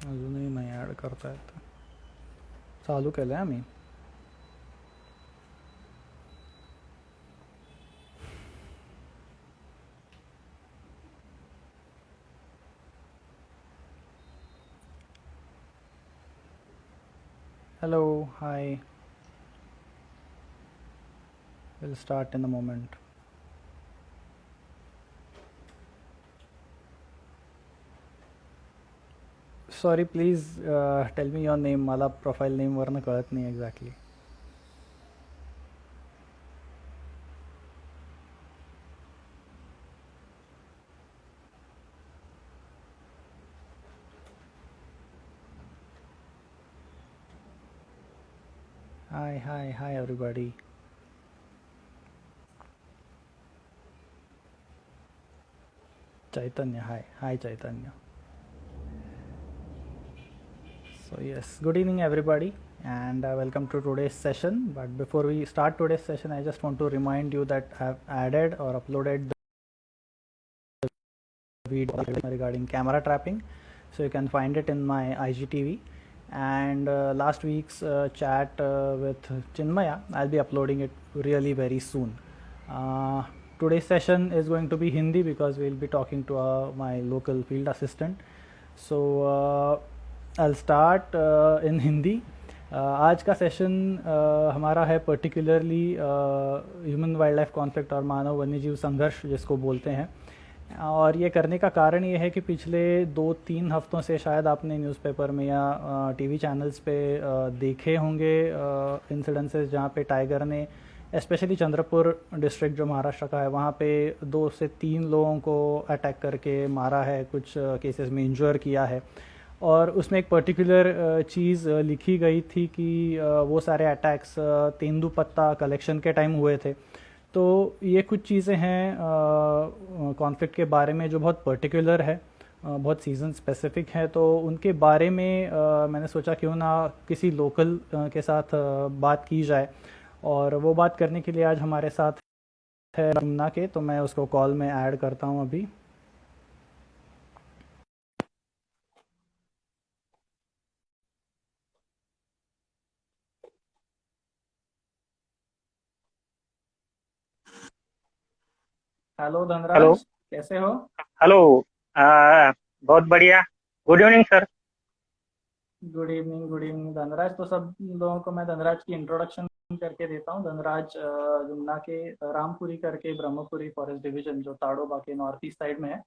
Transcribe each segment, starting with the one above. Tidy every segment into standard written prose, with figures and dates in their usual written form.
अजूनही नाही ॲड करता येत. चालू केलं आहे आम्ही. Hello, hi. Will start in a moment. Sorry, please tell me your name. मला प्रोफाईल नेमवरनं कळत नाही exactly. Hi hi hi everybody. Chaitanya, hi hi Chaitanya. So yes, good evening everybody, and welcome to today's session. But before we start today's session, I just want to remind you that I have added or uploaded the video regarding camera trapping, so you can find it in my IGTV. And last week's chat with Chinmaya, I'll be uploading it really very soon. Today's session is going to be Hindi because we'll be talking to my local field assistant. So I'll start in Hindi. आज का session हमारा है particularly human wild life conflict और मानव वन्यजीव संघर्ष जिसको बोलते हैं. और ये करने का कारण ये है कि पिछले 2-3 हफ्तों से शायद आपने न्यूज़पेपर में या टीवी चैनल्स पे देखे होंगे इंसिडेंसेस जहाँ पे टाइगर ने स्पेशली चंद्रपुर डिस्ट्रिक्ट जो महाराष्ट्र का है वहाँ पे 2 से 3 लोगों को अटैक करके मारा है, कुछ केसेस में इंजर किया है. और उसमें एक पर्टिकुलर चीज़ लिखी गई थी कि वो सारे अटैक्स तेंदुपत्ता कलेक्शन के टाइम हुए थे. तो ये कुछ चीज़ें हैं कॉन्फ्लिक्ट के बारे में जो बहुत पर्टिकुलर है, बहुत सीज़न स्पेसिफिक है. तो उनके बारे में मैंने सोचा क्यों ना किसी लोकल के साथ बात की जाए. और वो बात करने के लिए आज हमारे साथ है रमना के, तो मैं उसको कॉल में ऐड करता हूँ अभी. Hello hello. धनराज, कैसे हो? हेलो. बहुत बढ़िया. Good evening sir. Good evening, good evening Dhanraj. तो सब लोगों को मैं धनराज की इंट्रोडक्शन करके देता हूँ. धनराज जुमना के रामपुरी करके ब्रह्मपुरी फॉरेस्ट डिवीजन जो ताड़ोबा के नॉर्थ ईस्ट साइड में है,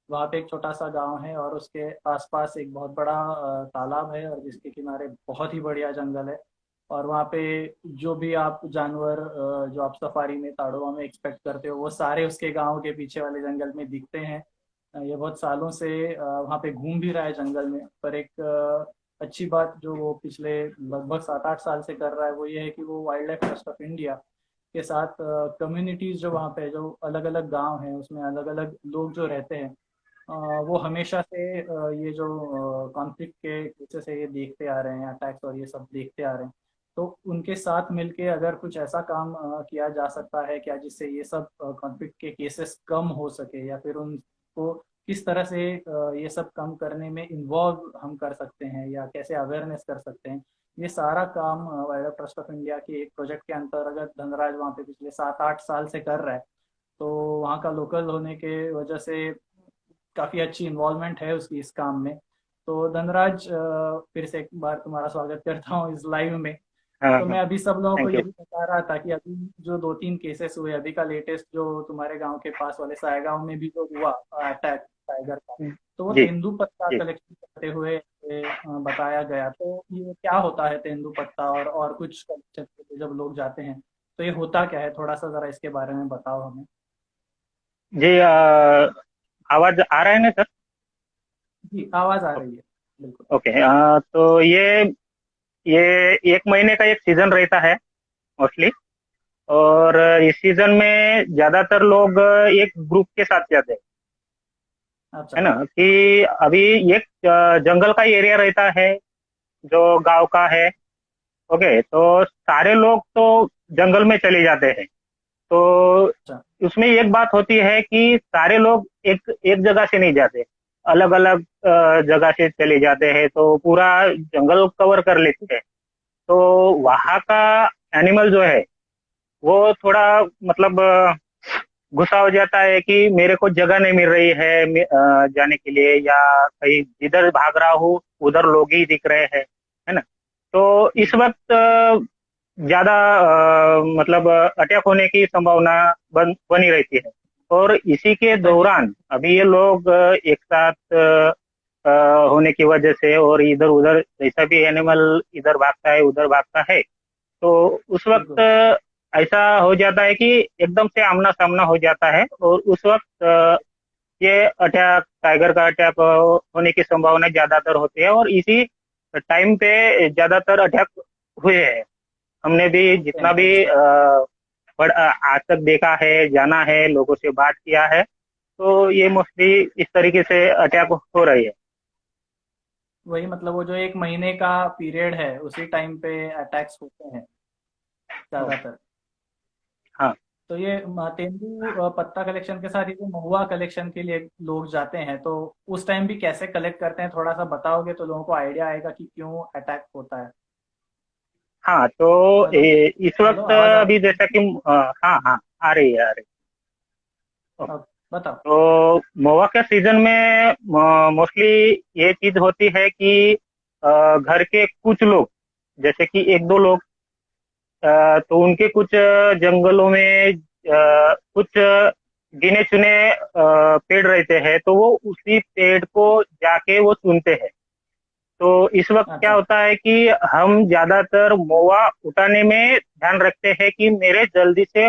वहाँ पे एक छोटा सा गांव है और उसके आसपास एक बहुत बड़ा तालाब है और जिसके किनारे बहुत ही बढ़िया जंगल है. और वहाँ पे जो भी आप जानवर जो आप सफारी में ताड़ोबा में एक्सपेक्ट करते हो वो सारे उसके गांव के पीछे वाले जंगल में दिखते हैं. ये बहुत सालों से वहाँ पे घूम भी रहा है जंगल में. पर एक अच्छी बात जो वो पिछले लगभग 7-8 साल से कर रहा है वो ये है कि वो wild life trust of India के साथ कम्युनिटीज जो वहाँ पे जो अलग अलग गांव हैं उसमें अलग अलग लोग जो रहते हैं, वो हमेशा से ये जो कॉन्फ्लिक्ट के केसेस है ये देखते आ रहे हैं, अटैक्स और ये सब देखते आ रहे हैं. तो उनके साथ मिलके अगर कुछ ऐसा काम किया जा सकता है क्या जिससे ये सब कॉन्फ्लिक्ट के केसेस कम हो सके, या फिर उनको किस तरह से ये सब कम करने में इन्वॉल्व हम कर सकते हैं या कैसे अवेयरनेस कर सकते हैं, ये सारा काम wild life trust of India के एक प्रोजेक्ट के अंतर्गत धनराज वहाँ पे पिछले 7-8 साल से कर रहा है. तो वहाँ का लोकल होने के वजह से काफ़ी अच्छी इन्वॉल्वमेंट है उसकी इस काम में. तो धनराज फिर से एक बार तुम्हारा स्वागत करता हूँ इस लाइव में. हाँ तो हाँ. मैं अभी सब लोगों को थैंक यू. यही बता रहा था कि अभी जो 2-3 केसेस हुए, अभी का लेटेस्ट जो तुम्हारे गांव के पास वाले सायगांव में भी जो हुआ अटैक टाइगर का, तो वो जी तेंदुपत्ता जी. कलेक्शन करते हुए बताया गया. तो ये क्या होता है तेंदुपत्ता और कुछ कलेक्शन के लिए जब लोग जाते हैं तो ये होता क्या है, थोड़ा सा जरा इसके बारे में बताओ हमें. जी. आवाज आ रहा है ना सर? जी, आवाज आ रही है. बिल्कुल. ओके. तो ये 1 महीने का एक सीजन रहता है मोस्टली. और इस सीजन में ज्यादातर लोग एक ग्रुप के साथ जाते हैं, अच्छा. है ना. कि अभी एक जंगल का एरिया रहता है जो गांव का है. ओके. तो सारे लोग तो जंगल में चले जाते हैं. तो अच्छा. उसमें एक बात होती है कि सारे लोग एक एक जगह से नहीं जाते. अलग अलग जगह से चले जाते हैं, तो पूरा जंगल कवर कर लेते हैं। तो वहाँ का एनिमल जो है वो थोड़ा मतलब गुस्सा हो जाता है कि मेरे को जगह नहीं मिल रही है जाने के लिए, या कहीं जिधर भाग रहा हूँ उधर लोग ही दिख रहे हैं, है ना। तो इस वक्त ज्यादा मतलब अटैक होने की संभावना बनी रहती है। और इसी के सही है। दौरान अभी ये लोग एक साथ अ, होने की वजह से, और इधर उधर जैसा भी एनिमल इधर भागता है उधर भागता है, तो उस वक्त बिल्कुल। ऐसा हो जाता है कि एकदम से आमना सामना हो जाता है, और उस वक्त ये अटैक, टाइगर का अटैक होने की संभावना ज्यादातर होती है, और इसी टाइम पे ज्यादातर अटैक हुए हैं। हमने भी होते जितना हैं भी एग्जैक्ट। आज तक देखा है, जाना है, लोगों से बात किया है, तो ये मोस्टली इस तरीके से अटैक हो रही है। वही मतलब वो जो एक महीने का पीरियड है उसी टाइम पे अटैक्स होते हैं ज्यादातर। हाँ तो ये तेंदू पत्ता कलेक्शन के साथ ये जो महुआ कलेक्शन के लिए लोग जाते हैं तो उस टाइम भी कैसे कलेक्ट करते हैं, थोड़ा सा बताओगे तो लोगों को आइडिया आएगा कि क्यों अटैक होता है। हाँ, तो हेलो। इस हेलो, वक्त आवाज आ अभी रही जैसा कि हाँ हाँ, आ रही है, आ रही है। है? अब बताओ। तो महुआ के सीजन में मोस्टली ये चीज होती है कि घर के कुछ लोग, जैसे कि एक दो लोग, तो उनके कुछ जंगलों में कुछ गिने चुने पेड़ रहते हैं, तो वो उसी पेड़ को जाके वो चुनते हैं। तो इस वक्त क्या अच्छा। होता है कि हम ज्यादातर महुआ उठाने में ध्यान रखते हैं कि मेरे जल्दी से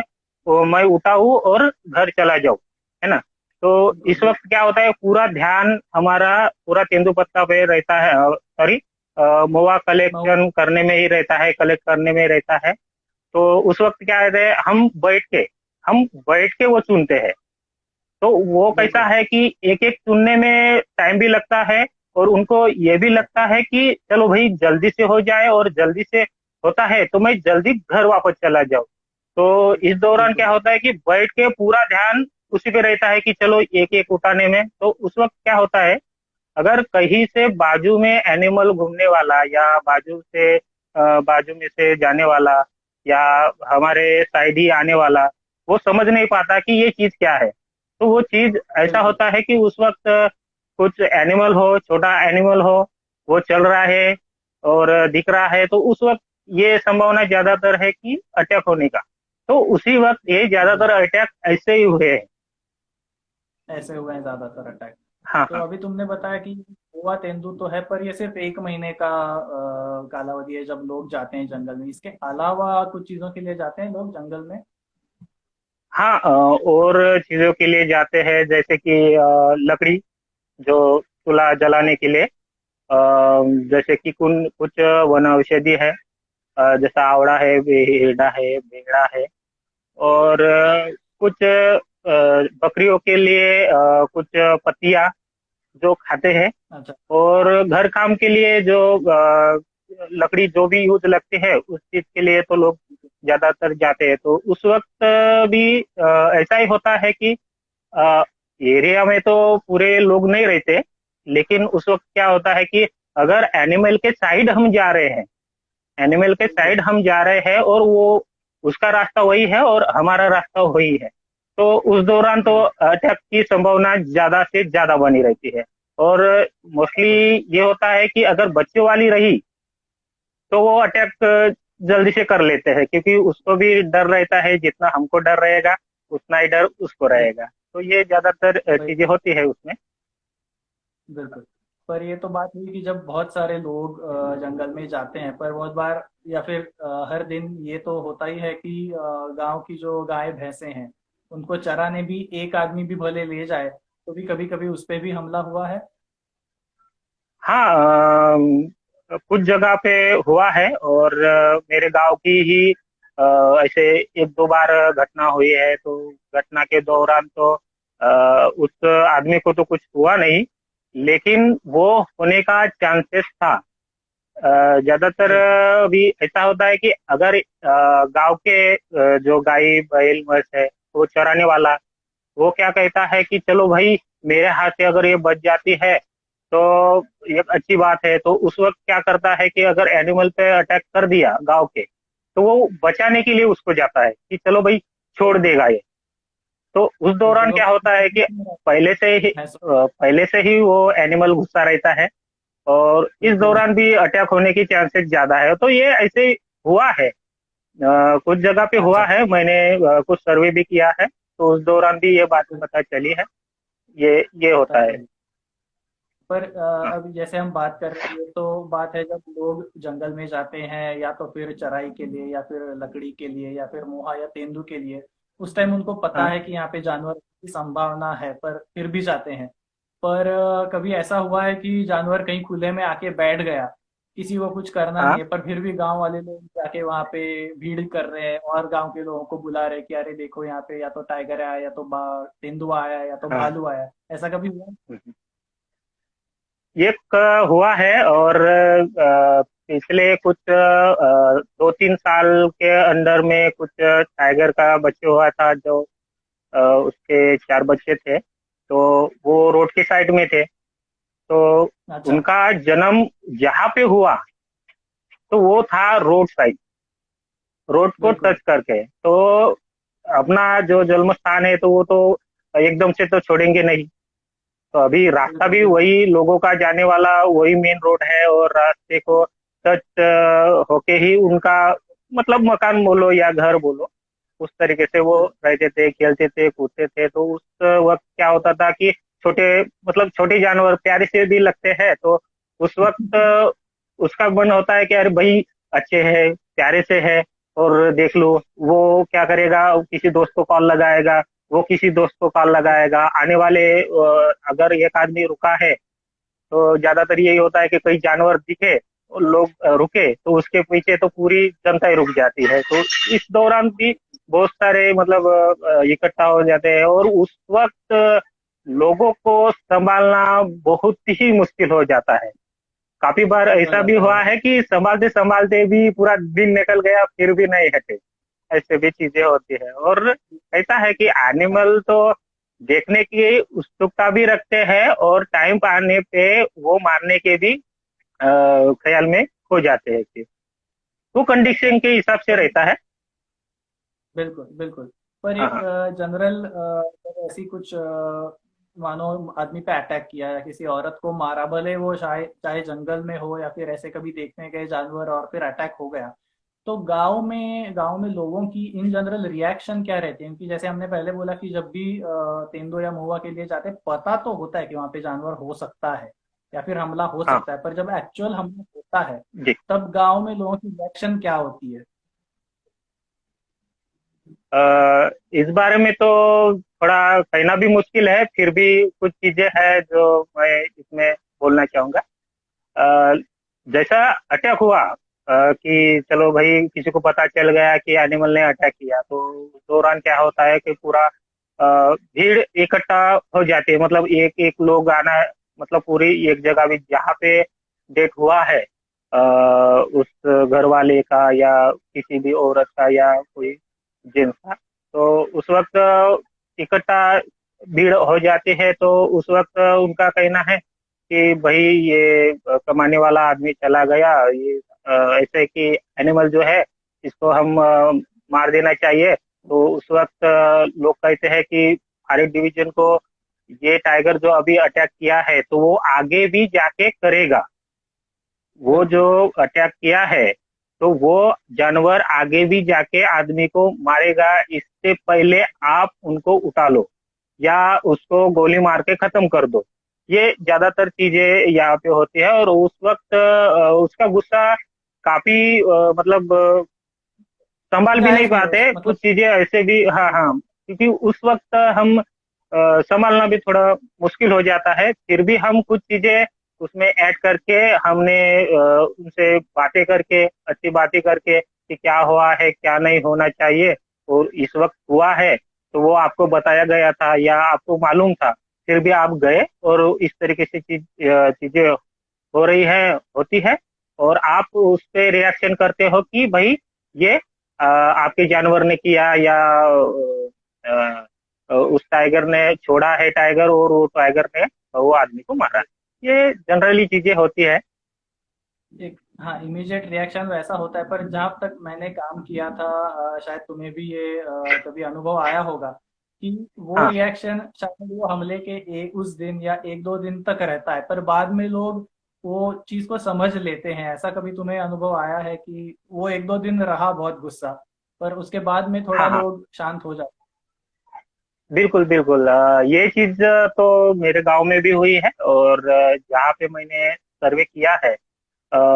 मैं उठाऊं और घर चला जाऊं, है ना। तो बिल्कुल इस बिल्कुल। वक्त क्या होता है, पूरा ध्यान हमारा पूरा तेंदुपत्ता पे रहता है, सॉरी, महुआ महुआ। कलेक्शन करने में ही रहता है, कलेक्ट करने में रहता है। तो उस वक्त क्या है, हम बैठ के वो चुनते हैं। तो वो कैसा बिल्कुल है कि एक एक चुनने में टाइम भी लगता है, और उनको ये भी लगता है कि चलो भाई जल्दी से हो जाए, और जल्दी से होता है तो मैं जल्दी घर वापस चला जाऊं। तो इस दौरान क्या बिल्कुल। होता है कि बैठ के पूरा ध्यान उसी पे रहता है कि चलो एक एक उठाने में। तो उस वक्त क्या होता है, अगर कहीं से बाजू में एनिमल घूमने वाला, या बाजू में से जाने वाला, या हमारे साइड ही आने वाला, वो समझ नहीं पाता कि ये चीज क्या है। तो वो चीज ऐसा बिल्कुल होता है कि उस वक्त कुछ एनिमल हो, छोटा एनिमल हो, वो चल रहा है और दिख रहा है, तो उस वक्त ये संभावना ज्यादातर है कि अटैक होने का। तो उसी वक्त ये ज्यादातर एग्जैक्ट। अटैक ऐसे ही हुए हैं। ऐसे हुए हैं ज्यादातर अटैक। हाँ तो हाँ अभी तुमने बताया कि गोवा तेंदू तो है पर ये सिर्फ एक महीने का कालावधि है जब लोग जाते हैं जंगल में, इसके अलावा कुछ चीजों के लिए जाते हैं लोग जंगल में? हाँ, और चीजों के लिए जाते हैं, जैसे कि लकड़ी, जो चूल्हा जलाने के लिए, जैसे कि कुछ वन औषधि है, जैसा आवड़ा है, बेहड़ा है, बेड़ा है, और कुछ बकरियों के लिए कुछ पत्तियां जो खाते हैं। अच्छा। और घर काम के लिए जो लकड़ी जो भी यूज लगती है उस चीज के लिए तो लोग ज्यादातर जाते हैं। तो उस वक्त भी ऐसा ही होता है कि एरिया में तो पूरे लोग नहीं रहते, लेकिन उस वक्त क्या होता है कि अगर एनिमल के साइड हम जा रहे हैं, एनिमल के बिल्कुल साइड हम जा रहे हैं, और वो उसका रास्ता वही है और हमारा रास्ता वही है, तो उस दौरान तो बिल्कुल। अटैक की संभावना ज्यादा से ज्यादा बनी रहती है। और मोस्टली ये होता है कि अगर बच्चे वाली रही तो वो अटैक जल्दी से कर लेते हैं, क्योंकि उसको भी डर रहता है, जितना हमको डर रहेगा उतना ही डर उसको बिल्कुल। रहेगा। तो ये ज्यादातर वही। चीजें होती है उसमें। बिल्कुल। पर ये तो बात हुई कि जब बहुत सारे लोग जंगल में जाते हैं, पर बहुत बार या फिर हर दिन ये तो होता ही है कि गांव की जो गाय भैंसे हैं उनको चराने भी एक आदमी भी भले ले जाए तो भी कभी कभी उस पे भी हमला हुआ है। हाँ, कुछ जगह पे हुआ है, और मेरे गांव की ही ऐसे एक दो बार घटना हुई है। तो घटना के दौरान तो उस आदमी को तो कुछ हुआ नहीं, लेकिन वो होने का चांसेस था। ज्यादातर बिल्कुल। भी ऐसा होता है कि अगर गांव के जो गाय बैल भैंस है वो चराने वाला, वो क्या कहता है कि चलो भाई मेरे हाथ से अगर ये बच जाती है तो ये अच्छी बात है। तो उस वक्त क्या करता है कि अगर एनिमल पे अटैक कर दिया गांव के, तो वो बचाने के लिए उसको जाता है कि चलो भाई छोड़ बिल्कुल देगा ये। तो उस बिल्कुल दौरान वो क्या होता है कि पहले से ही वो एनिमल गुस्सा रहता है, और इस बिल्कुल दौरान भी अटैक होने की चांसेस ज्यादा है। तो ये ऐसे हुआ है, कुछ जगह पे हुआ अच्छा है, मैंने कुछ सर्वे भी किया है, तो उस दौरान भी ये बात बिल्कुल पता चली है। ये पता होता है। चली। पर हाँ अब जैसे हम बात कर रहे हैं तो बात है जब लोग जंगल में जाते हैं या तो फिर चराई के लिए या फिर लकड़ी के लिए या फिर मोहा या तेंदू के लिए, उस टाइम उनको पता हाँ है कि यहाँ पे जानवर की संभावना है पर फिर भी जाते हैं। पर कभी ऐसा हुआ है कि जानवर कहीं खुले में आके बैठ गया, किसी को कुछ करना नहीं हाँ है पर फिर भी गांव वाले लोग जाके वहां पे भीड़ कर रहे हैं और गांव के लोगों को बुला रहे हैं कि अरे देखो यहाँ पे या तो टाइगर आया या तो तेंदुआ आया या तो हाँ। भालू आया। ऐसा कभी हुआ? ये हुआ है, और पिछले कुछ 2-3 साल के अंदर में कुछ टाइगर का बच्चे हुआ था, जो उसके 4 बच्चे थे। तो वो रोड के साइड में थे, तो अच्छा उनका जन्म जहाँ पे हुआ तो वो था रोड साइड, रोड को बिल्कुल टच करके। तो अपना जो जन्म स्थान है तो वो तो एकदम से तो छोड़ेंगे नहीं। तो अभी रास्ता बिल्कुल भी बिल्कुल वही लोगों का जाने वाला वही मेन रोड है, और रास्ते को टच होके ही उनका मतलब मकान बोलो या घर बोलो, उस तरीके से वो बिल्कुल रहते थे, खेलते थे, कूदते थे। तो उस वक्त क्या होता था कि छोटे मतलब छोटे जानवर प्यारे से भी लगते हैं, तो उस वक्त उसका मन होता है कि अरे भाई अच्छे है, प्यारे से है, और देख लो वो क्या करेगा, किसी दोस्त को कॉल लगाएगा, वो किसी दोस्त को कॉल लगाएगा, आने वाले अगर एक आदमी रुका है तो ज्यादातर यही होता है कि कोई जानवर दिखे और लोग रुके तो उसके पीछे तो पूरी जनता ही रुक जाती है। तो इस दौरान भी बहुत सारे मतलब इकट्ठा हो जाते हैं, और उस वक्त लोगों को संभालना बहुत ही मुश्किल हो जाता है। काफी बार मुश्किल हो ऐसा भी जाता हुआ है। है कि संभालते संभालते भी पूरा दिन निकल गया फिर भी नहीं हटे, ऐसे भी चीजें होती है। और ऐसा है कि एनिमल तो देखने की उत्सुकता भी रखते हैं, और टाइम आने पे वो मारने के भी ख्याल में हो जाते हैं कि वो कंडीशन के हिसाब से पर रहता है। बिल्कुल बिल्कुल। पर हाँ एक हाँ जनरल ऐसी कुछ मानो आदमी पे अटैक किया या किसी औरत को मारा, भले वो चाहे चाहे जंगल में हो या फिर ऐसे कभी देखने गए जानवर और फिर अटैक हो गया, तो गांव में लोगों की इन जनरल रिएक्शन क्या रहती है? क्योंकि जैसे हमने पहले बोला कि जब भी तेंदुआ या महुआ के लिए जाते हैं, पता तो होता है कि वहां पे जानवर हो सकता है या फिर हमला हो हाँ। सकता है, पर जब एक्चुअल हमला होता है जी। तब गांव में लोगों की रिएक्शन क्या होती है? इस बारे में तो थोड़ा कहना भी मुश्किल है, फिर भी कुछ चीजें हैं जो मैं इसमें बोलना चाहूंगा। अ, जैसा अटैक हुआ, कि चलो भाई किसी को पता चल गया कि एनिमल ने अटैक किया, तो उस दौरान क्या होता है कि पूरा भीड़ इकट्ठा हो जाती है, मतलब एक एक लोग आना, मतलब पूरी एक जगह भी जहाँ पे डेथ हुआ है उस घर वाले का या किसी भी औरत का या कोई जेंट्स का, तो उस वक्त इकट्ठा भीड़ हो जाती है। तो उस वक्त उनका कहना है कि भाई ये कमाने वाला आदमी चला गया, ये ऐसे कि एनिमल जो है इसको हम मार देना चाहिए। तो उस वक्त लोग कहते हैं कि फॉरेस्ट डिवीजन को ये टाइगर जो अभी अटैक किया है तो वो आगे भी जाके करेगा, वो जो बिल्कुल अटैक किया है तो वो जानवर आगे भी जाके आदमी को मारेगा, इससे पहले आप उनको उठा लो या उसको गोली मार के खत्म कर दो। ये ज्यादातर चीजें यहाँ पे होती है, और उस वक्त उसका गुस्सा काफी मतलब संभाल भी नहीं जायज भी है पाते, कुछ मतलब। चीजें ऐसे भी। हाँ हाँ, क्योंकि उस वक्त हम संभालना भी थोड़ा मुश्किल हो जाता है, फिर भी हम कुछ चीजें उसमें ऐड करके हमने उनसे बातें करके, अच्छी बातें करके कि क्या हुआ है क्या नहीं होना चाहिए और इस वक्त हुआ है, तो वो आपको बताया गया था या आपको मालूम था, फिर भी आप गए और इस तरीके से चीजें हो रही है, होती है, और आप उस पे रिएक्शन करते हो कि भाई ये आपके जानवर ने किया या उस टाइगर ने छोड़ा है टाइगर, और वो टाइगर ने वो आदमी को मारा। ये जनरली चीजें होती है। एक, हाँ, इमीडिएट रिएक्शन वैसा होता है, पर जहाँ तक मैंने काम किया था, शायद तुम्हें भी ये कभी अनुभव आया होगा कि वो हाँ रिएक्शन शायद वो हमले के उस दिन या एक दो दिन तक रहता है, पर बाद में लोग वो चीज को समझ लेते हैं। ऐसा कभी तुम्हें अनुभव आया है कि वो एक दो दिन रहा बहुत गुस्सा, पर उसके बाद में थोड़ा हाँ हाँ, लोग शांत हो जाते बिल्कुल बिल्कुल। ये चीज तो मेरे गांव में भी हुई है, और जहाँ पे मैंने सर्वे किया है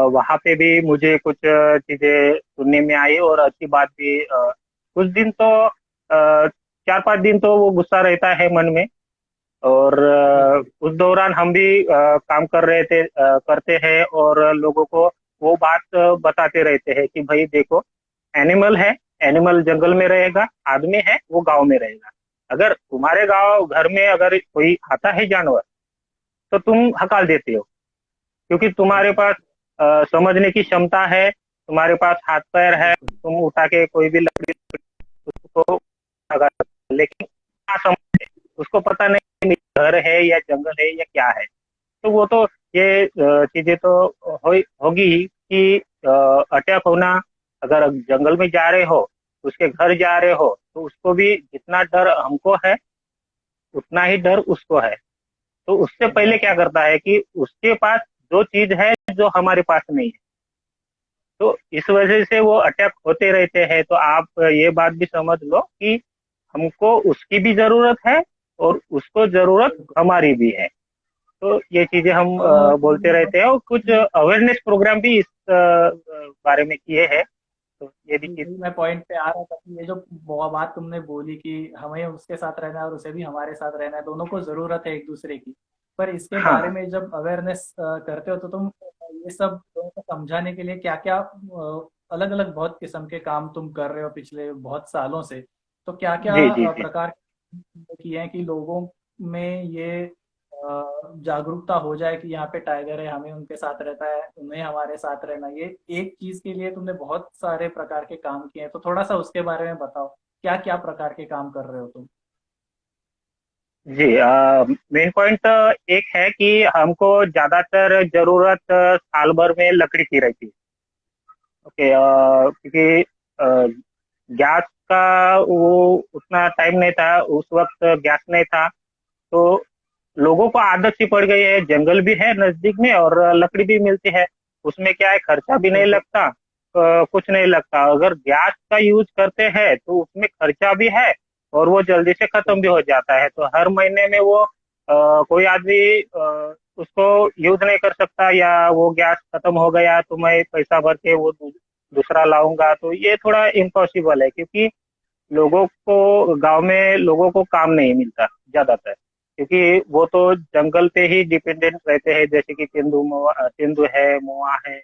वहाँ पे भी मुझे कुछ चीजें सुनने में आई, और अच्छी बात भी। कुछ दिन तो 4-5 दिन तो वो गुस्सा रहता है मन में। और हैं? उस दौरान हम भी काम कर रहे थे, करते हैं, और लोगों को वो बात बताते रहते हैं कि भाई देखो, एनिमल है, एनिमल जंगल में रहेगा, आदमी है वो गांव में रहेगा। अगर तुम्हारे गांव घर में अगर कोई आता है जानवर, तो तुम हकाल देते हो, क्योंकि तुम्हारे बिल्कुल पास समझने की क्षमता है, तुम्हारे पास हाथ पैर है, बिल्कुल। तुम उठा के कोई भी लकड़ी उसको भगा सकते हो। लेकिन क्या समझ, उसको पता नहीं घर है या जंगल है या क्या है। तो वो तो ये चीजें तो होगी ही कि अटैक होना। अगर जंगल में जा रहे हो, उसके घर जा रहे हो, तो उसको भी जितना डर हमको है उतना ही डर उसको है। तो उससे पहले क्या एग्जैक्टली। करता है कि उसके पास जो चीज है जो हमारे पास नहीं है, तो इस वजह से वो अटैक होते रहते हैं। तो आप ये बात भी समझ लो कि हमको उसकी भी जरूरत है, और उसको जरूरत बिल्कुल। हमारी भी है। तो ये चीजें हम बोलते रहते हैं, और कुछ अवेयरनेस प्रोग्राम भी इस बारे में किए हैं। तो ये भी जी चीज। जी, मैं पॉइंट पे आ रहा था कि ये जो बात तुमने बोली कि हमें उसके साथ रहना है और उसे भी हमारे साथ रहना है, दोनों को जरूरत है एक दूसरे की। पर इसके हाँ बारे हाँ। में जब अवेयरनेस करते हो तो तुम ये सब लोगों को समझाने के लिए क्या क्या अलग अलग बहुत किस्म के काम तुम कर रहे हो पिछले बहुत सालों से, तो क्या क्या जी जी जी। प्रकार किए हैं कि लोगों में ये जागरूकता हो जाए कि यहाँ पे टाइगर है, हमें उनके साथ रहता है, उन्हें हमारे साथ रहना। ये एक चीज के लिए तुमने बहुत सारे प्रकार के काम किए हैं, तो थोड़ा सा उसके बारे में बताओ, क्या क्या प्रकार के काम कर रहे हो तुम? जी, मेन पॉइंट एक है कि हमको ज्यादातर जरूरत साल भर में लकड़ी की रहती है। ओके, क्योंकि गैस का वो उतना टाइम नहीं था उस वक्त, गैस नहीं था। तो लोगों को आदत सी पड़ गई है, जंगल भी है नजदीक में और लकड़ी भी मिलती है। उसमें क्या है, खर्चा भी नहीं बिल्कुल लगता, कुछ नहीं लगता। अगर गैस का यूज करते हैं तो उसमें खर्चा भी है, और वो जल्दी से खत्म भी हो जाता है। तो हर महीने में वो कोई आदमी उसको यूज नहीं कर सकता, या वो गैस खत्म हो गया तो मैं पैसा भर के वो दूसरा लाऊंगा, तो ये थोड़ा इम्पॉसिबल है। क्योंकि लोगों को, गांव में लोगों को काम नहीं मिलता ज्यादातर, क्योंकि वो तो जंगल पे ही डिपेंडेंट रहते हैं। जैसे कि तेंदू है, मोआ है,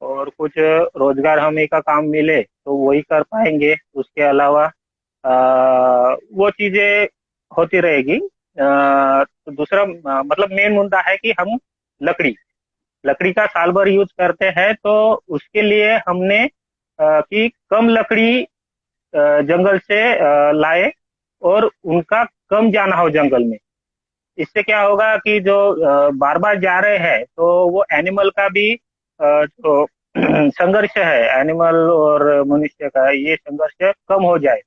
और कुछ रोजगार हमें का काम मिले तो वही कर पाएंगे। उसके अलावा वो चीजें होती रहेगी। तो दूसरा मतलब मेन मुद्दा है कि हम लकड़ी लकड़ी का साल भर यूज करते हैं, तो उसके लिए हमने कि कम लकड़ी जंगल से लाए, और उनका कम जाना हो जंगल में। इससे क्या होगा कि जो बार बार जा रहे हैं, तो वो एनिमल का भी जो संघर्ष है, एनिमल और मनुष्य का, ये संघर्ष कम हो जाए।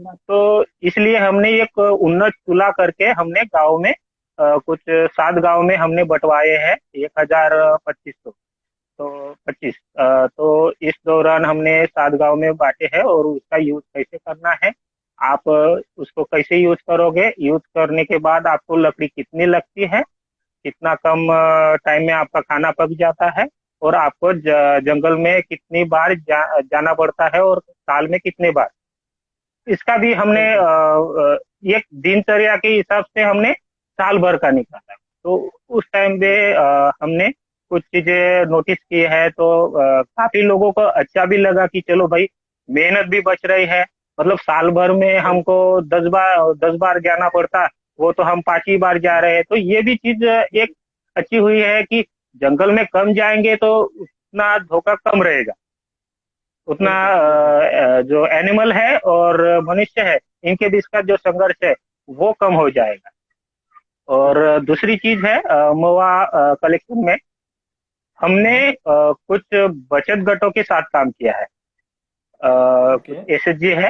तो इसलिए हमने एक उन्नत चूल्हा करके हमने गांव में कुछ 7 गांव में हमने बंटवाए हैं, 1,025 तो 25। तो इस दौरान हमने 7 गांव में बांटे हैं, और उसका यूज कैसे करना है, आप उसको कैसे यूज करोगे, यूज करने के बाद आपको लकड़ी कितनी लगती है, कितना कम टाइम में आपका खाना पक जाता है, और आपको जंगल में कितनी बार जाना पड़ता है, और साल में कितने बार, इसका भी हमने बिल्कुल एक दिनचर्या के हिसाब से हमने साल भर का निकाला। तो उस टाइम पे हमने कुछ चीजें नोटिस की है, तो काफी लोगों को अच्छा भी लगा कि चलो भाई, मेहनत भी बच रही है। मतलब साल भर में बिल्कुल। हमको 10 बार जाना पड़ता, वो तो हम 5 ही बार जा रहे हैं। तो ये भी चीज एक अच्छी हुई है कि जंगल में कम जाएंगे तो उतना धोखा कम रहेगा, उतना बिल्कुल सही बात। जो एनिमल है और मनुष्य है, इनके बीच का जो संघर्ष है वो कम हो जाएगा। और दूसरी चीज है महुआ कलेक्शन में हमने कुछ बचत गटों के साथ काम किया है। कुछ ओके। एसएचजी है,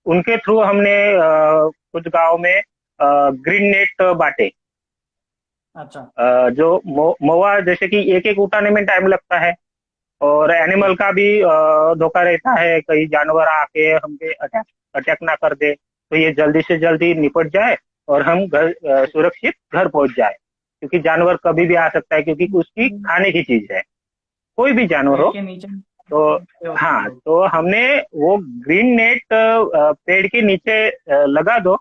उनके थ्रू हमने कुछ गांव में ग्रीन नेट बांटे। अच्छा। जो महुआ जैसे कि एक एक उठाने में टाइम लगता है, और एनिमल का भी धोखा रहता है, कई जानवर आके हम पे अटैक अटैक ना कर दे, तो ये जल्दी से जल्दी निपट जाए और हम घर सुरक्षित घर पहुंच जाए, क्योंकि जानवर कभी भी आ सकता है, क्योंकि उसकी खाने की चीज है, कोई भी जानवर पेड़ हो। के नीचे तो होते हैं हाँ, लोग। तो हमने वो ग्रीन नेट पेड़ के नीचे लगा दो।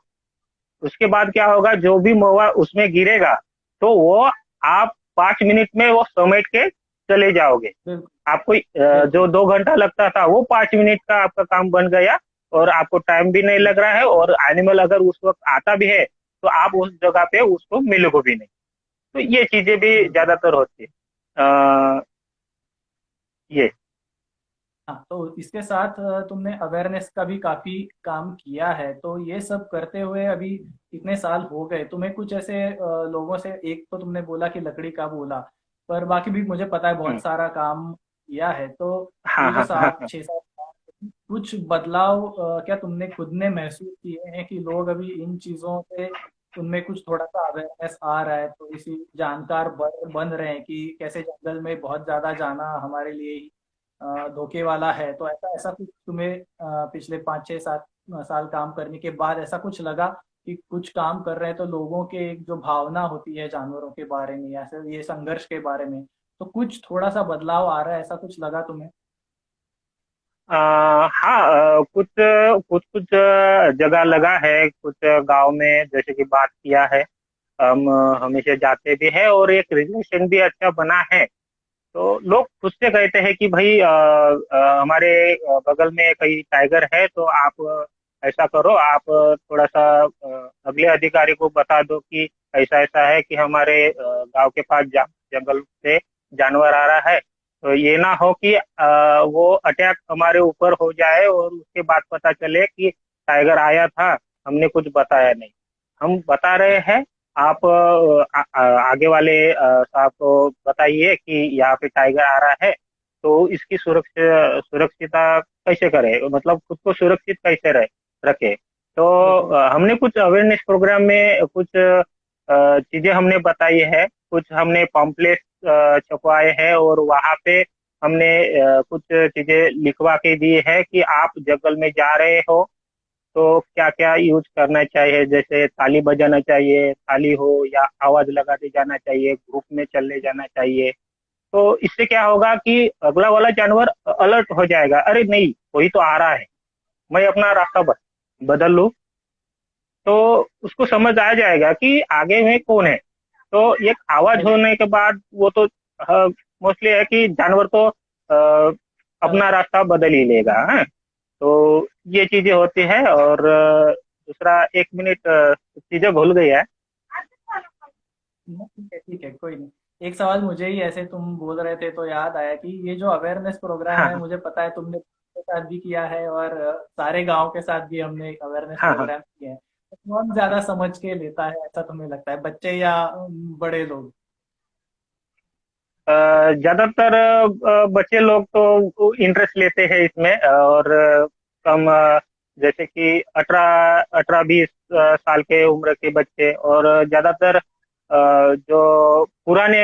उसके बाद क्या होगा, जो भी महुआ उसमें गिरेगा तो वो आप 5 मिनट में वो समेट के चले जाओगे। बिल्कुल। आपको जो बिल्कुल। 2 घंटा लगता था वो 5 मिनट का आपका काम बन गया, और आपको टाइम भी नहीं लग रहा है, और एनिमल अगर उस वक्त आता भी है तो आप उस जगह पे उसको मिलोगे भी नहीं। तो ये चीजें भी बिल्कुल। ज्यादातर होती है। अ, ये हाँ, तो इसके साथ तुमने अवेयरनेस का भी काफी काम किया है, तो ये सब करते हुए अभी इतने साल हो गए, तुम्हें कुछ ऐसे लोगों से, एक तो तुमने बोला कि लकड़ी का बोला, पर बाकी भी मुझे पता है हम्म, बहुत सारा काम किया है, तो हाँ ये जो हाँ हाँ सात हाँ। छः सात साल, कुछ बदलाव क्या तुमने खुद ने महसूस किए हैं कि लोग अभी इन चीजों से, उनमें कुछ थोड़ा सा अवेयरनेस आ रहा है, थोड़ी सी जानकार बन रहे हैं कि कैसे जंगल में बहुत ज्यादा जाना हमारे लिए ही धोखे वाला है, तो ऐसा ऐसा कुछ तुम्हें पिछले 5 6 7 साल काम करने के बाद ऐसा कुछ लगा कि कुछ काम कर रहे हैं तो लोगों के एक जो भावना होती है जानवरों के बारे में या फिर ये संघर्ष के बारे में, तो कुछ थोड़ा सा बदलाव आ रहा है, ऐसा कुछ लगा तुम्हें? हाँ, कुछ कुछ कुछ जगह लगा है, कुछ गांव में जैसे कि बात किया है। हम हमेशा जाते भी है, और एक रिलेशन भी अच्छा बना है। तो लोग खुद से कहते हैं कि भाई हमारे बगल में कई टाइगर है, तो आप ऐसा करो, आप थोड़ा सा अगले अधिकारी को बता दो कि ऐसा ऐसा है कि हमारे गांव के पास जंगल से जानवर आ रहा है। तो ये ना हो कि वो अटैक हमारे ऊपर हो जाए और उसके बाद पता चले कि टाइगर आया था, हमने कुछ बताया नहीं। हम बता रहे हैं, आप आगे वाले साहब को बताइए कि यहाँ पे टाइगर आ रहा है, तो इसकी सुरक्षिता कैसे करे, मतलब खुद को सुरक्षित कैसे रखे। तो बिल्कुल। हमने कुछ अवेयरनेस प्रोग्राम में कुछ चीजें हमने बताई है, कुछ हमने पॉम्पलेट छपवाए हैं, और वहां पे हमने कुछ चीजें लिखवा के दी है कि आप जंगल में जा रहे हो तो क्या क्या यूज करना चाहिए, जैसे ताली बजाना चाहिए, ताली हो या आवाज लगाते जाना चाहिए, ग्रुप में चलने जाना चाहिए। तो इससे क्या होगा कि अगला वाला जानवर अलर्ट हो जाएगा, अरे नहीं कोई तो आ रहा है, मैं अपना रास्ता बदल लूं। तो उसको समझ आ जाएगा कि आगे में कौन है। तो एक आवाज बिल्कुल। होने के बाद वो तो मोस्टली है कि जानवर तो चल। अपना रास्ता बदल ही लेगा, है। तो ये चीजें होती है। और दूसरा, 1 मिनट चीजें भूल गई है। ठीक है, ठीक है, कोई नहीं। एक सवाल मुझे ही, ऐसे तुम बोल रहे थे तो याद आया कि ये जो अवेयरनेस प्रोग्राम हाँ है, हाँ मुझे पता है तुमने के साथ भी किया है और सारे गांव के साथ भी हमने अवेयरनेस हाँ हाँ। प्रोग्राम किए हैं, तो कौन ज्यादा समझ के लेता है, ऐसा तुम्हें लगता है, बच्चे या बड़े लोग? ज्यादातर बच्चे लोग तो इंटरेस्ट लेते हैं इसमें, और कम जैसे कि 18 18 20 साल के उम्र के बच्चे, और ज्यादातर जो पुराने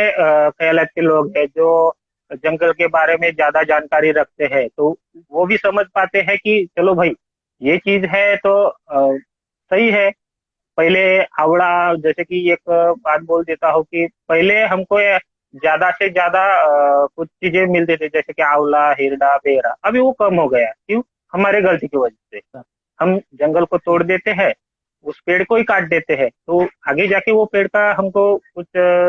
ख्यालात के लोग हैं, जो जंगल के बारे में ज्यादा जानकारी रखते हैं, तो वो भी समझ पाते हैं कि चलो भाई ये चीज है तो सही है। पहले आवड़ा, जैसे कि एक बात बोल देता हूँ कि पहले हमको ये ज्यादा से ज्यादा कुछ चीजें मिलते थे, जैसे कि आंवला, हिरडा, बेरा, अभी वो कम हो गया। क्यों? हमारे गलती की वजह से हम जंगल को तोड़ देते हैं, उस पेड़ को ही काट देते हैं, तो आगे जाके वो पेड़ का हमको कुछ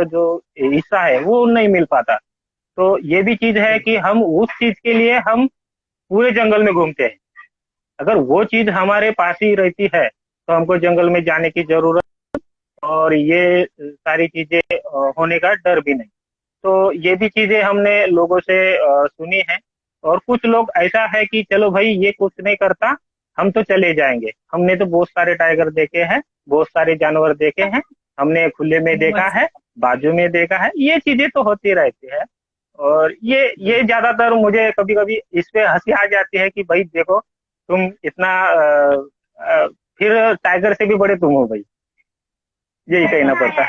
जो हिस्सा है वो नहीं मिल पाता। तो ये भी चीज है कि बिल्कुल। हम उस चीज के लिए हम पूरे जंगल में घूमते हैं। अगर वो चीज हमारे पास ही रहती है तो हमको जंगल में जाने की जरूरत और ये सारी चीजें होने का डर भी नहीं। तो ये भी चीजें हमने लोगों से सुनी है। और कुछ लोग ऐसा है कि चलो भाई ये कुछ नहीं करता, हम तो चले जाएंगे, हमने तो बहुत सारे टाइगर देखे हैं, बहुत सारे जानवर देखे हैं, हमने खुले में वो देखा ऐसे है, बाजू में देखा है, ये चीजें तो होती रहती है। और ये बिल्कुल। ज्यादातर मुझे कभी कभी इस पे हंसी आ जाती है कि भाई देखो तुम इतना फिर टाइगर से भी बड़े तुम हो भाई, यही कहना पड़ता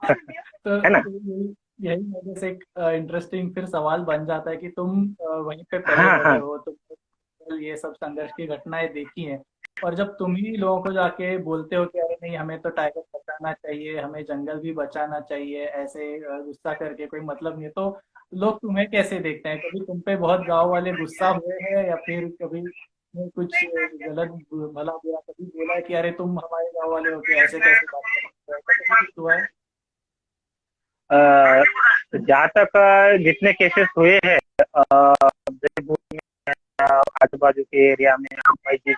तो है ना। यही यही वजह से एक इंटरेस्टिंग फिर सवाल बन जाता है कि तुम वहीं पे पले हाँ बड़े हाँ हो, तुम ये सब संघर्ष की घटनाएं देखी हैं, और जब तुम ही लोगों को जाके बोलते हो कि अरे नहीं हमें तो टाइगर बचाना चाहिए, हमें जंगल भी बचाना चाहिए, ऐसे गुस्सा करके कोई मतलब नहीं है, तो लोग तुम्हें कैसे देखते हैं? कभी तुम पे बहुत गांव वाले गुस्सा हुए हैं, या फिर कभी कुछ गलत भला बुरा कभी बोला है कि अरे तुम हमारे गांव वाले हो के ऐसे कैसे बात करते हो, ऐसा कभी कुछ हुआ है? जहाँ तक जितने केसेस हुए हैं आजू बाजू के एरिया में, हम भाई जिस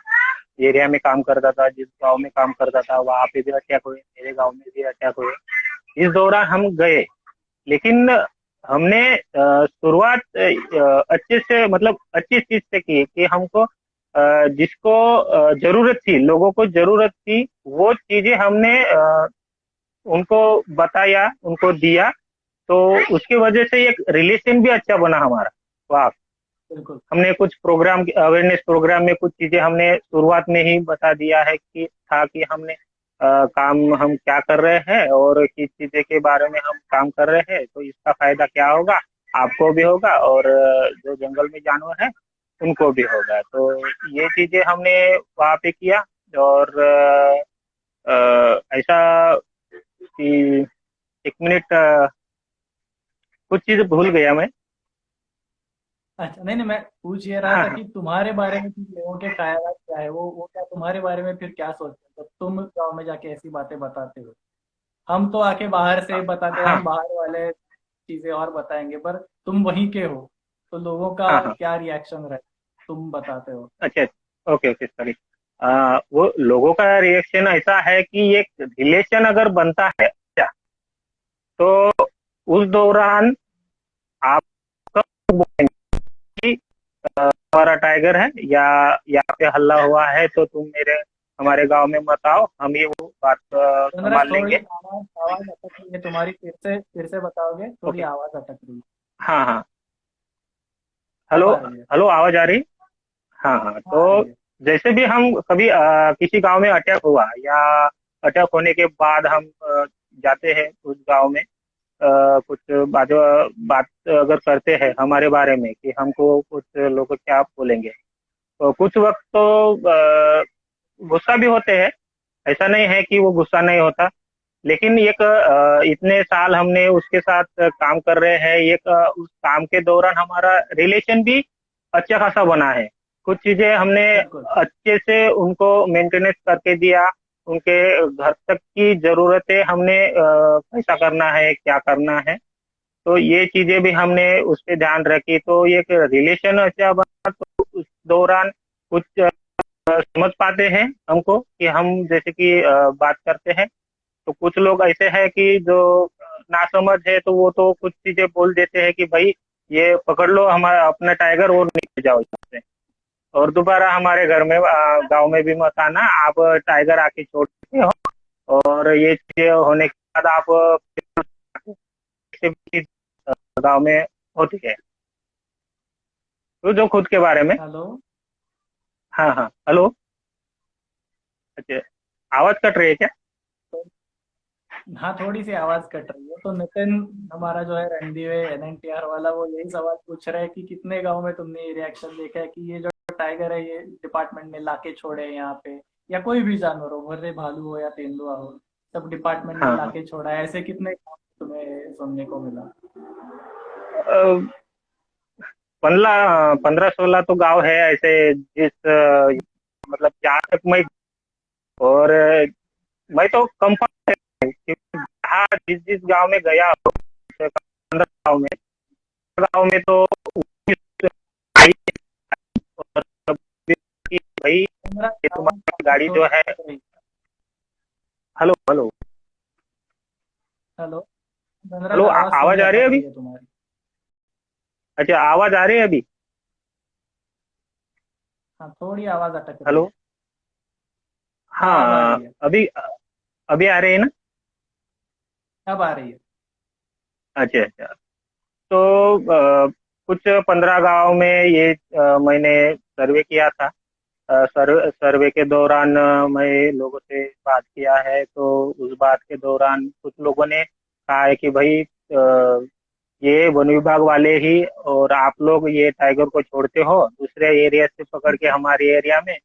एरिया में काम करता था, जिस गांव में काम करता था, वहाँ पे भी अटैक हुए, मेरे गांव में भी अटैक हुए। इस दौरान हम गए, लेकिन हमने शुरुआत अच्छे से, मतलब अच्छी चीज से की कि हमको जिसको जरूरत थी, लोगों को जरूरत थी, वो चीजें हमने उनको बताया, उनको दिया। तो उसकी वजह से एक रिलेशन भी अच्छा बना हमारा। वाह। बिल्कुल। हमने कुछ प्रोग्राम, अवेयरनेस प्रोग्राम में कुछ चीजें हमने शुरुआत में ही बता दिया है कि था कि हमने काम हम क्या कर रहे हैं और किस चीजें के बारे में हम काम कर रहे हैं, तो इसका फायदा क्या होगा, आपको भी होगा और जो जंगल में जानवर है उनको भी होगा। तो ये चीजें हमने वहाँ पे किया। और ऐसा कि एक मिनट, कुछ चीज भूल गया मैं। अच्छा, नहीं नहीं, मैं पूछ ये रहा हाँ था हाँ कि तुम्हारे बारे में फिर लोगों के ख्याल क्या है, वो क्या तुम्हारे बारे में फिर क्या सोचते हैं जब तुम गाँव में जाके ऐसी बातें बताते हो? हम तो आके बाहर से बताते हैं, हाँ हम बाहर वाले चीजें और बताएंगे, पर तुम वहीं के हो, तो लोगों का हाँ हाँ। क्या रिएक्शन रहता है तुम बताते हो? अच्छा, ओके ओके, सॉरी। वो लोगों का रिएक्शन ऐसा है कि एक रिलेशन अगर बनता है अच्छा, तो उस दौरान आप कब बोलेंगे कि हमारा टाइगर है, या यहाँ पे हल्ला हुआ है तो तुम मेरे हमारे गांव में मत आओ, हम ये वो बात धनराज, संभाल थोड़ी लेंगे। आवाज आवाज अटक रही है तुम्हारी, फिर से बताओगे? थोड़ी ओके। आवाज अटक रही है। हाँ हाँ। अब हेलो। आ रही है। हेलो, आवाज आ रही? हाँ हाँ। हाँ, आ तो रही है। जैसे भी हम कभी किसी गांव में अटैक हुआ, या अटैक होने के बाद हम जाते हैं उस गांव में, कुछ बात बात अगर करते हैं हमारे बारे में कि हमको कुछ लोग क्या बोलेंगे, तो कुछ वक्त तो गुस्सा भी होते हैं, ऐसा नहीं है कि वो गुस्सा नहीं होता। लेकिन एक इतने साल हमने उसके साथ काम कर रहे हैं, एक उस काम के दौरान हमारा रिलेशन भी अच्छा खासा बना है। कुछ चीजें हमने बिल्कुल। अच्छे से उनको मेंटेनेंस करके दिया, उनके घर तक की जरूरतें हमने कैसा करना है, क्या करना है, तो ये चीजें भी हमने उस पे ध्यान रखी, तो ये रिलेशन अच्छा बना। तो उस दौरान कुछ समझ पाते हैं हमको कि हम जैसे कि बात करते हैं, तो कुछ लोग ऐसे हैं कि जो नासमझ है, तो वो तो कुछ चीजें बोल देते हैं कि भाई ये पकड़ लो हमारा अपना टाइगर और निकल जाओ यहाँ से, और दोबारा हमारे घर में गांव में भी मत आना, आप टाइगर आके छोड़ देते हो, और ये चीजें होने के बाद आप गांव में होती है। तो जो खुद के बारे में। हेलो। हाँ हाँ, हेलो। अच्छा, आवाज कट रही है क्या? तो हाँ, थोड़ी सी आवाज कट रही है। तो नितिन हमारा जो है रणदीवे NNTR वाला, वो यही सवाल पूछ रहा है कि कितने गांव में तुमने ये रिएक्शन देखा है कि ये जो टाइगर है ये डिपार्टमेंट ने लाके छोड़े हैं यहाँ पे, या कोई भी जानवर हो, भर्रे भालू हो या तेंदुआ हो, सब डिपार्टमेंट ने हाँ हाँ। लाके छोड़ा है, ऐसे कितने गांव में तुम्हें सुनने को मिला? 15-16 तो गांव है ऐसे, जिस मतलब जहाँ तक मैं, और मैं तो कंफर्म है कि जहाँ जिस जिस गांव में गया हूँ, 15 गांव में, गांव में तो आई, और कि भाई मेरा ये तुम्हारी गाड़ी जो थोड़ी है। कट रही। Hello hello. Hello. Hello, Dhanraj, आवाज थोड़ी आवाज आ रही है अटक अभी? रही है तुम्हारी। अच्छा, आवाज आ रही है अभी? हाँ, थोड़ी आवाज अटक रही हेलो। है। हाँ अब आ हाँ, रही है। अभी अभी आ रही है ना? अब आ रही है। अच्छा अच्छा। तो कुछ 15 गांव में ये मैंने सर्वे किया था। सर्वे के दौरान मैं लोगों से बात किया है, तो उस बात के दौरान कुछ लोगों ने कहा है कि भाई ये वन विभाग वाले ही और आप लोग ये टाइगर को छोड़ते हो दूसरे एरिया से पकड़ के हमारे एरिया में।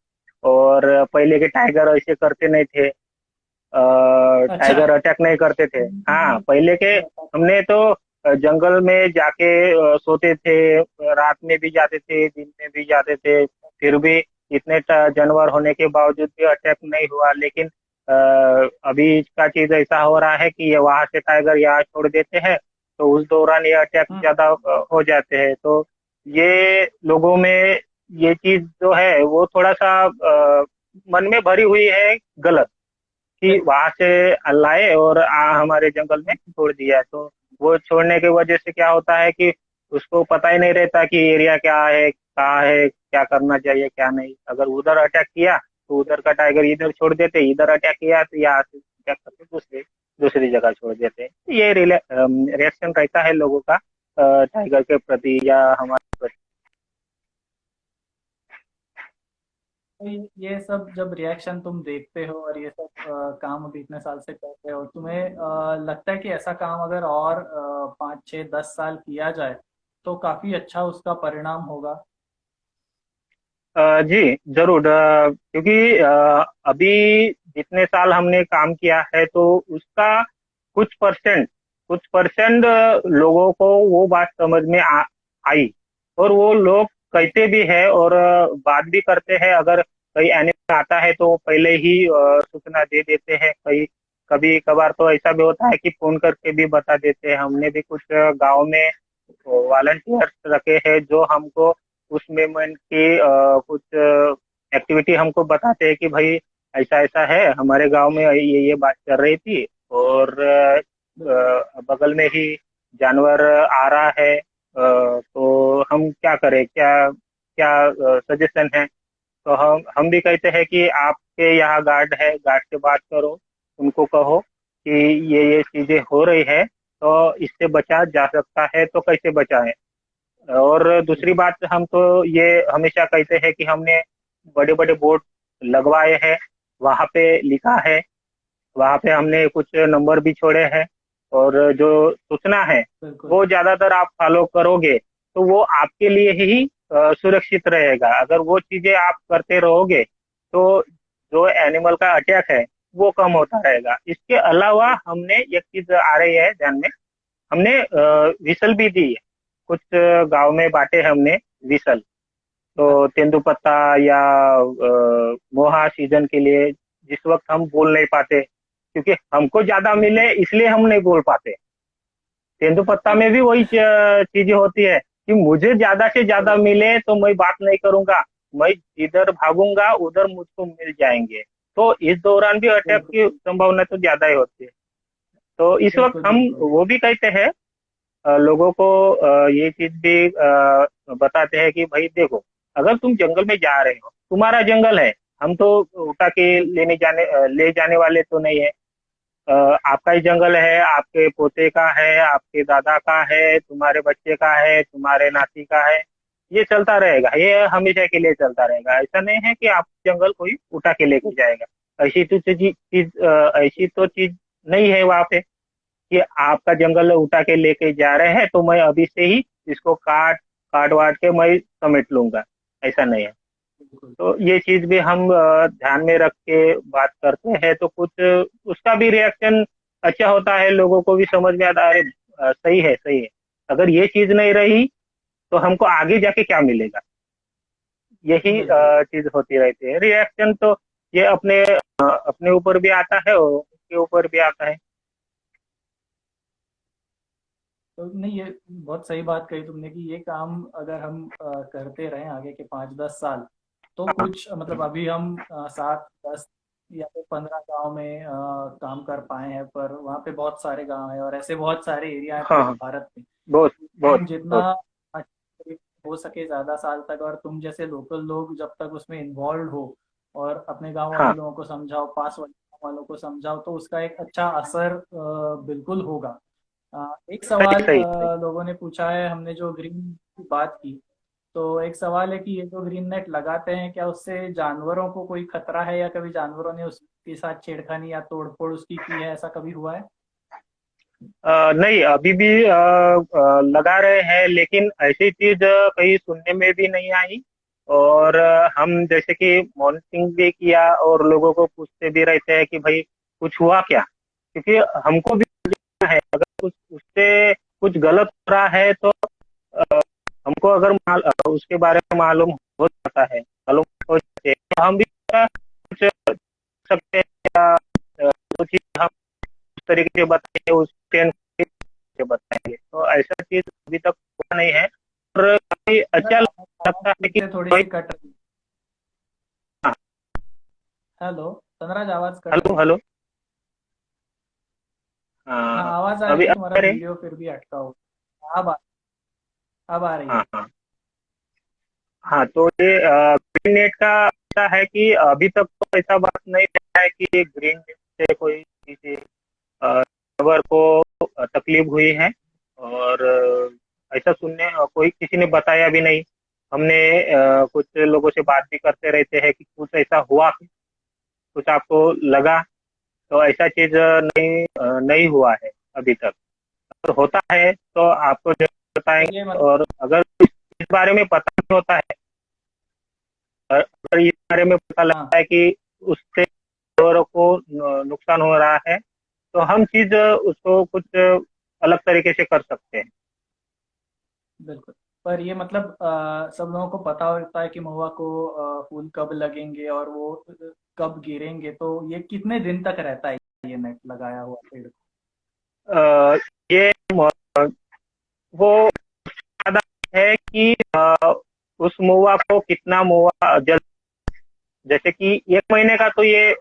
और पहले के टाइगर ऐसे करते नहीं थे, अच्छा। टाइगर अटैक नहीं करते थे। हाँ, पहले के हमने तो जंगल में जाके सोते थे, रात में भी जाते थे, दिन में भी जाते थे, फिर भी इतने जानवर होने के बावजूद भी अटैक नहीं हुआ। लेकिन अभी का चीज ऐसा हो रहा है कि ये वहां से टाइगर यहाँ छोड़ देते हैं, तो उस दौरान ये अटैक हम्म। ज्यादा हो जाते हैं। तो ये लोगों में ये चीज जो है वो थोड़ा सा मन में भरी हुई है, गलत, कि वहां से लाए और हमारे जंगल में छोड़ दिया। तो वो छोड़ने की वजह से क्या होता है कि उसको पता ही नहीं रहता कि एरिया क्या है, कहाँ है, क्या करना चाहिए क्या नहीं। अगर उधर अटैक किया तो उधर का टाइगर इधर छोड़ देते, इधर अटैक किया तो यहाँ से अटैक करके दूसरी दूसरी जगह छोड़ देते। ये रिएक्शन रहता है लोगों का टाइगर के प्रति या हमारे प्रति। तो ये सब जब रिएक्शन तुम देखते हो और ये सब काम अभी इतने साल से कर रहे हो, तुम्हें लगता है कि ऐसा काम अगर और 5 6 10 साल किया जाए तो काफी अच्छा उसका परिणाम होगा? जी जरूर, क्योंकि अभी जितने साल हमने काम किया है तो उसका कुछ परसेंट लोगों को वो बात समझ में आई। और वो लोग कहते भी है और बात भी करते हैं। अगर कोई एनिमल आता है तो वो पहले ही सूचना दे देते हैं। कई कभी कभार तो ऐसा भी होता है कि फोन करके भी बता देते हैं। हमने भी कुछ गांव में वॉलंटियर्स रखे हैं जो हमको उस मूवमेंट की कुछ एक्टिविटी हमको बताते हैं कि भाई ऐसा ऐसा है, हमारे गांव में ये बात चल रही थी और बगल में ही जानवर आ रहा है, तो हम क्या करें, क्या क्या सजेशन है। तो हम भी कहते हैं कि आपके यहाँ गार्ड है, गार्ड से बात करो, उनको कहो कि ये चीजें हो रही है, तो इससे बचा जा सकता है तो कैसे बचाएं। और दूसरी बिल्कुल। बात, हम तो ये हमेशा कहते हैं कि हमने बड़े बड़े बोर्ड लगवाए हैं, वहां पे लिखा है, वहां पे हमने कुछ नंबर भी छोड़े हैं। और जो सूचना है बिल्कुल। वो ज्यादातर आप फॉलो करोगे तो वो आपके लिए ही सुरक्षित रहेगा। अगर वो चीजें आप करते रहोगे तो जो एनिमल का अटैक है वो कम होता रहेगा। इसके अलावा हमने एक चीज आ रही है ध्यान में, हमने विसल भी दी है। कुछ गांव में बांटे हैं हमने विसल। तो तेंदुपत्ता या मोहा सीजन के लिए जिस वक्त हम बोल नहीं पाते, क्योंकि हमको ज्यादा मिले इसलिए हम नहीं बोल पाते। तेंदुपत्ता में भी वही चीजें होती है कि मुझे ज्यादा से ज्यादा मिले तो मैं बात नहीं करूंगा, मैं जिधर भागूंगा उधर मुझको मिल जाएंगे। तो इस दौरान भी अटैक बिल्कुल। की संभावना तो ज्यादा ही होती है। तो इस वक्त बिल्कुल। हम बिल्कुल। वो भी कहते हैं लोगों को, ये चीज भी बताते हैं कि भाई देखो, अगर तुम जंगल में जा रहे हो, तुम्हारा जंगल है, हम तो उठा के ले जाने वाले तो नहीं है। आपका ही जंगल है, आपके पोते का है, आपके दादा का है, तुम्हारे बच्चे का है, तुम्हारे नाती का है, ये चलता रहेगा, ये हमेशा के लिए चलता रहेगा। ऐसा नहीं है कि आप जंगल कोई उठा के लेके जाएगा। ऐसी तो चीज नहीं है वहां पे कि आपका जंगल उठा के लेके जा रहे हैं तो मैं अभी से ही इसको काट काट वाट के मैं समेट लूंगा, ऐसा नहीं है। बिल्कुल। तो ये चीज भी हम ध्यान में रख के बात करते हैं तो कुछ उसका भी रिएक्शन अच्छा होता है, लोगों को भी समझ में आता है, अरे सही है सही है। अगर ये चीज नहीं रही तो हमको आगे जाके क्या मिलेगा, यही बिल्कुल। चीज होती रहती है। रिएक्शन तो ये अपने ऊपर भी आता है और उनके ऊपर भी आता है। तो नहीं, ये बहुत सही बात कही तुमने कि ये काम अगर हम करते रहें आगे के 5 10 साल, तो हाँ कुछ मतलब अभी हम 7 10 या फिर 15 गांव में काम कर पाए हैं, पर वहाँ पे बहुत सारे गांव हैं और ऐसे बहुत सारे एरिया हैं हाँ पूरे हाँ, भारत में। बहुत बहुत हम जितना बहुत। हो सके ज्यादा साल तक, और तुम जैसे लोकल लोग जब तक उसमें इन्वॉल्व हो, और अपने गांव वाले हाँ, लोगों को समझाओ, पास वाले गाँव वालों को समझाओ, तो उसका एक अच्छा असर बिल्कुल होगा। एक सही सवाल सही सही। लोगों ने पूछा है, हमने जो ग्रीन की बात की, तो एक सवाल है कि ये जो ग्रीन नेट लगाते हैं, क्या उससे जानवरों को कोई खतरा है, या कभी जानवरों ने उसके साथ छेड़खानी या तोड़फोड़ उसकी की है, ऐसा कभी हुआ है? नहीं, अभी भी लगा रहे हैं, लेकिन ऐसी चीज कहीं सुनने में भी नहीं आई। और हम जैसे कि मॉनिटरिंग भी किया और लोगों को पूछते भी रहते हैं कि भाई कुछ हुआ क्या, क्योंकि हमको भी है अगर कुछ उससे कुछ गलत हो रहा है तो हमको अगर उसके बारे में मालूम हो जाता है, मालूम हो जाते हैं, तो हम भी कुछ कर सकते हैं, या जो चीज हम उस तरीके से बताएंगे उस ट्रेन से बताएंगे, तो ऐसा चीज अभी तक हुआ नहीं है। और काफी अच्छा आवाज लगता है फिर कि से थोड़ी भाई। सी कट रही है। हाँ, हेलो तनराज, आवाज कट हेलो रही है। हेलो। हाँ, हाँ, आवाज आ रही अभी थी, अब तुम्हारा कह रहे हैं? वीडियो फिर भी अटका हुआ। अब आ रही हाँ है। हाँ हाँ। तो ये ग्रीन नेट का ऐसा है कि अभी तक तो ऐसा बात नहीं रहा है कि ग्रीन नेट से कोई किसी जानवर को तकलीफ हुई है। और ऐसा सुनने कोई किसी ने बताया भी नहीं। हमने कुछ लोगों से बात भी करते रहते हैं कि कुछ ऐसा हुआ, कुछ आपको लगा, तो ऐसा चीज नहीं हुआ है अभी तक। अगर होता है तो आपको जरूर और ये बताएंगे। मतलब और अगर इस बारे में पता नहीं होता है, अगर इस बारे में पता लगता हाँ, है कि उससे जानवरों को नुकसान हो रहा है, तो हम चीज उसको कुछ अलग तरीके से कर सकते हैं। बिल्कुल। पर ये मतलब सब लोगों को पता होता है कि महुआ को फूल कब लगेंगे और वो कब गिरेंगे, तो ये कितने दिन तक रहता है ये नेट लगाया हुआ पेड़? अ, ये वो ज्यादा है कि उस महुआ को कितना महुआ जल, जैसे कि 1 महीने का तो ये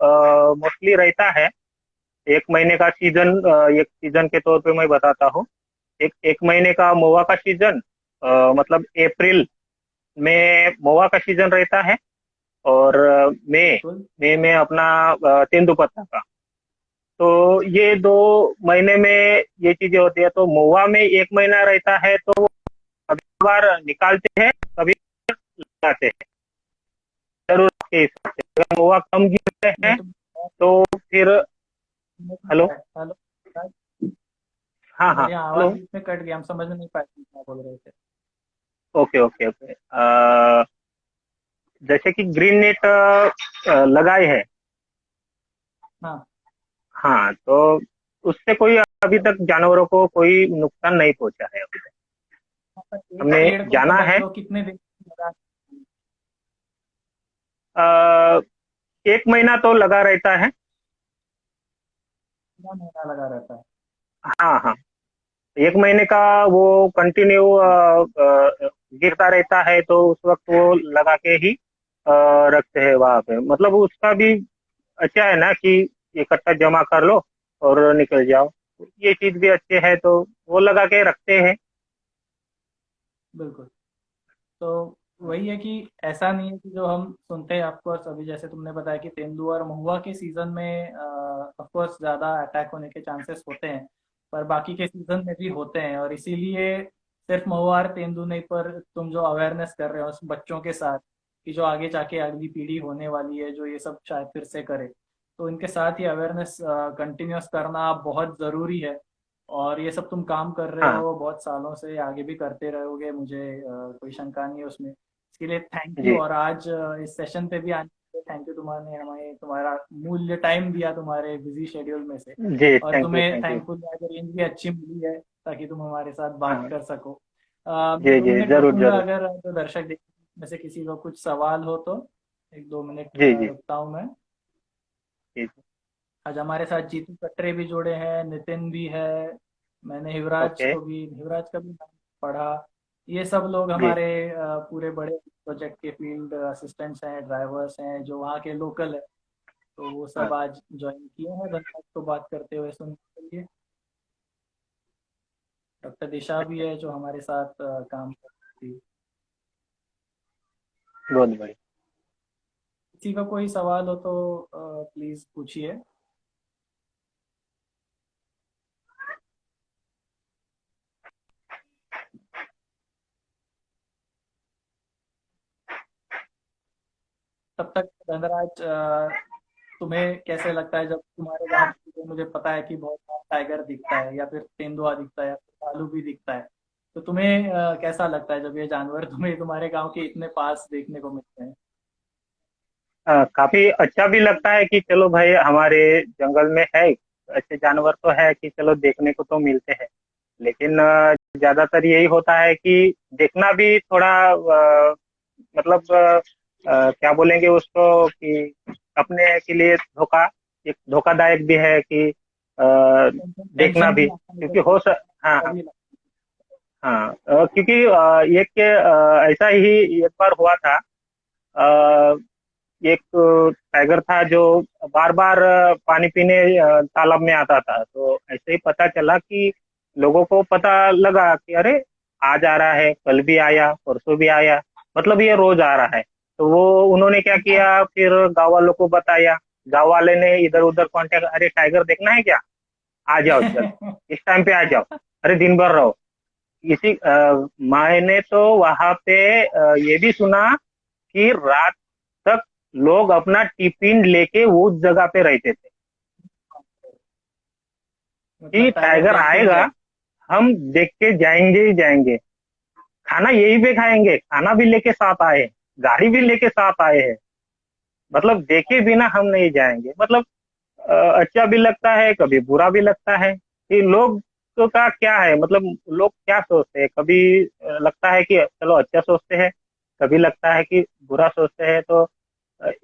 मोस्टली रहता है। 1 महीने का सीजन, एक सीजन के तौर पे मैं बताता हूँ। एक महीने का महुआ का सीजन, मतलब अप्रैल में महुआ का सीजन रहता है। और मई बिल्कुल। मई में अपना तेंदुपत्ता का। तो ये 2 महीने में ये चीजें होती है। तो महुआ में 1 महीना रहता है, तो वो कभी बार निकालते हैं, कभी लगाते हैं, जरूरत के हिसाब से। अगर महुआ कम गिरते नहीं हैं तो तो फिर। हेलो। हेलो। हाँ हाँ, तुम्हारी आवाज हेलो। बीच में कट गया, हम समझ में नहीं पाए तुम क्या बोल रहे थे। Okay okay okay. जैसे कि ग्रीन नेट लगाए है। हाँ। हाँ, तो उससे कोई अभी तक जानवरों को कोई नुकसान नहीं पहुंचा है अभी तक। हाँ, पर एक हमने पेड़ को जाना समझ है। लो कितने दिन लगा, आ, 1 महीना तो लगा रहता है। कितना महीना लगा रहता है? हाँ हाँ, 1 महीने का वो कंटिन्यू गिरता रहता है, तो उस वक्त वो लगा के ही रखते हैं वहां पे। मतलब उसका भी अच्छा है ना कि इकट्ठा जमा कर लो और निकल जाओ। ये चीज भी अच्छे है, तो वो लगा के रखते हैं। बिल्कुल। तो वही है कि ऐसा नहीं है कि जो हम सुनते हैं, ऑफकोर्स अभी जैसे तुमने बताया कि तेंदुआ और महुआ के सीजन में ऑफकोर्स ज्यादा अटैक होने के चांसेस होते हैं, पर बाकी के सीजन में भी होते हैं, और इसीलिए सिर्फ महुआ और तेंदु नहीं, पर तुम जो अवेयरनेस कर रहे हो उस बच्चों के साथ, कि जो आगे जाके अगली पीढ़ी होने वाली है जो ये सब शायद फिर से करे, तो इनके साथ ही अवेयरनेस कंटिन्यूस करना बहुत जरूरी है। और ये सब तुम काम कर रहे हाँ हो बहुत सालों से, आगे भी करते रहोगे, मुझे कोई शंका नहीं है उसमें। इसके लिए थैंक यू, जी और आज इस सेशन पे भी आने के लिए थैंक यू। तुम्हारे हमें तुम्हारा मूल्य टाइम दिया तुम्हारे बिजी शेड्यूल में से, जी। और थैंक यू तुम्हें थैंक यू। थैंकफुल आज रेंज भी अच्छी मिली है ताकि तुम हमारे साथ बात हाँ, कर सको। मैं जी दो जी, मिनट जरूर रुकूंगा, जरूर। अगर जो दर्शक देख में से किसी को कुछ सवाल हो तो 1-2 मिनट जी जी। रुकता हूँ मैं। जी जी। आज हमारे साथ जीतू कटरे भी जुड़े हैं, नितिन भी है, मैंने युवराज ओके। को भी, युवराज का भी नाम पढ़ा। ये सब लोग जी। हमारे पूरे बड़े प्रोजेक्ट के फील्ड असिस्टेंट्स हैं, ड्राइवर्स हैं, जो वहाँ के लोकल है, तो वो सब हाँ, आज ज्वाइन किए हैं धन्यवाद को बात करते हुए सुनने के लिए। डॉक्टर दिशा भी है जो हमारे साथ काम करती थी। बहुत बढ़िया। किसी का कोई सवाल हो तो प्लीज पूछिए। तब तक धनराज, तुम्हें कैसे लगता है जब तुम्हारे गांव में, मुझे पता है कि बहुत बार टाइगर दिखता है या फिर तेंदुआ दिखता है या फिर भालू भी दिखता है, तो तुम्हें कैसा लगता है जब ये जानवर तुम्हें तुम्हारे गांव के इतने पास देखने को मिलते हैं? काफी अच्छा भी लगता है कि चलो भाई हमारे जंगल में है, ऐसे जानवर तो है कि चलो देखने को तो मिलते हैं। लेकिन ज्यादातर यही होता है कि देखना भी थोड़ा मतलब क्या बोलेंगे उसको कि अपने के लिए एक धोखादायक भी है कि देखना टेंशन भी भी, आता है क्योंकि जब हाँ हाँ कभी लगता हाँ, क्योंकि एक ऐसा ही एक बार हुआ था। एक टाइगर था जो बार बार पानी पीने तालाब में आता था, तो ऐसे ही पता चला कि लोगों को पता लगा कि अरे आज आ रहा है, कल भी आया, परसों भी आया, मतलब ये रोज आ रहा है। तो वो उन्होंने क्या है। किया, फिर गांव वालों को बताया। गांव वाले ने इधर उधर कांटेक्ट, अरे टाइगर देखना है क्या, आ जाओ, चल इस टाइम पे आ जाओ, अरे दिन भर रहो। इसी मैंने तो वहां पे ये भी सुना कि रात तक लोग अपना टिफिन लेके उस जगह पे रहते थे कि मतलब टाइगर टाइगर देख के ही आएगा, गए। हम देख के जाएंगे ही जाएंगे। खाना यही पे खाएंगे, खाना भी लेके साथ आए, गाड़ी भी लेके साथ आए हैं, मतलब देखे बिना हम नहीं जाएंगे। मतलब अच्छा भी लगता है, कभी बुरा भी लगता है कि लोग तो का क्या है, मतलब लोग क्या सोचते हैं। कभी लगता है कि चलो अच्छा सोचते हैं, कभी लगता है कि बुरा सोचते हैं। तो